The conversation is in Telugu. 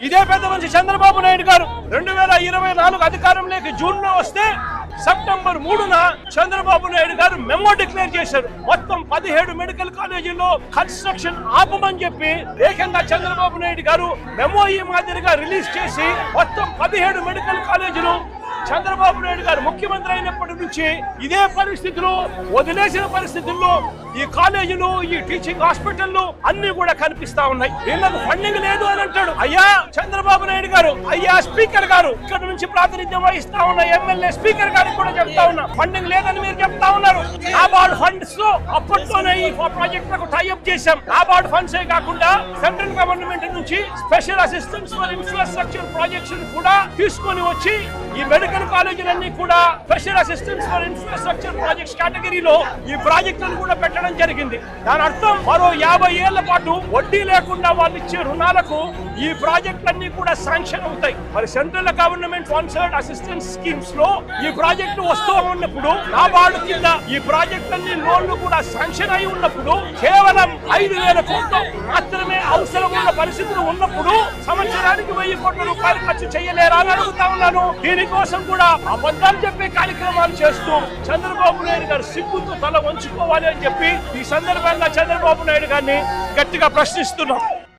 ఇదే పెద్ద మనిషి చంద్రబాబు నాయుడు గారు 2024 అధికారంలోకి జూన్ లో వస్తే సెప్టెంబర్ 3న చంద్రబాబు నాయుడు గారు మెమో డిక్లేర్ చేశారు. మొత్తం 17 మెడికల్ కాలేజీల్లో కన్స్ట్రక్షన్ ఆపమని చెప్పి ఏకంగా చంద్రబాబు నాయుడు గారు మెమో ఈ మాదిరిగా రిలీజ్ చేసి మొత్తం 17 మెడికల్ కాలేజీలు చంద్రబాబు నాయుడు గారు ముఖ్యమంత్రి అయినప్పటి నుంచి ఇదే పరిస్థితులు వదిలేసిన పరిస్థితుల్లో ఈ కాలేజీలు ఈ టీచింగ్ హాస్పిటల్లు అన్ని కూడా కనిపిస్తా ఉన్నాయి. వీళ్ళకు ఫండింగ్ లేదు అని అంటాడు. అయ్యా చంద్రబాబు నాయుడు గారు, అయ్యా స్పీకర్ గారు, ఇక్కడ నుంచి ప్రాతినిధ్యం వహిస్తా ఉన్న ఎమ్మెల్యే స్పీకర్ గారికి కూడా చెప్తా ఉన్నా, ఫండింగ్ లేదని మీరు చెప్తా ఉన్నారు. నాబార్డ్ ఫండ్స్ అప్పట్లోనే ఈ ప్రాజెక్టులకు టైఅప్ చేశాం. నాబార్డ్ ఫండ్స్ కాకుండా సెంట్రల్ గవర్నమెంట్ నుంచి special assistants for infrastructure projects కూడా తీసుకొని వచ్చి ఈ మెడికల్ కాలేజీలన్నీ కూడా special assistants for infrastructure projects కేటగిరీలో ఈ ప్రాజెక్టులను కూడా పెట్టడం జరిగింది. దాని అర్థం మరో 50 ఏళ్ల పాటు వడ్డీ లేకుండా వాళ్ళు ఇచ్చే రుణాలకు ఈ ప్రాజెక్టులన్నీ కూడా శాంక్షన్ అవుతాయి. మరి central government sponsored assistance schemes లో ఈ ప్రాజెక్టు వస్తూ ఉన్నప్పుడు నాబార్డు కింద ఈ ప్రాజెక్టులన్నీ లోన్లు కూడా శాంక్షన్ అయి ఉన్నప్పుడు కేవలం 5,000 కోట్లు మాత్రమే అవసరం ఉన్న పరిస్థితులు ఉన్నప్పుడు సంవత్సరానికి 1000 కోట్ల రూపాయలు ఖర్చు చేయలేరా అని అడుగుతా ఉన్నాను. దీనికోసం కూడా అబద్ధాలు చెప్పే కార్యక్రమాలు చేస్తూ చంద్రబాబు నాయుడు గారు సిగ్గుతో తల వంచుకోవాలి అని చెప్పి ఈ సందర్భంగా చంద్రబాబు నాయుడు గారిని గట్టిగా ప్రశ్నిస్తున్నాం.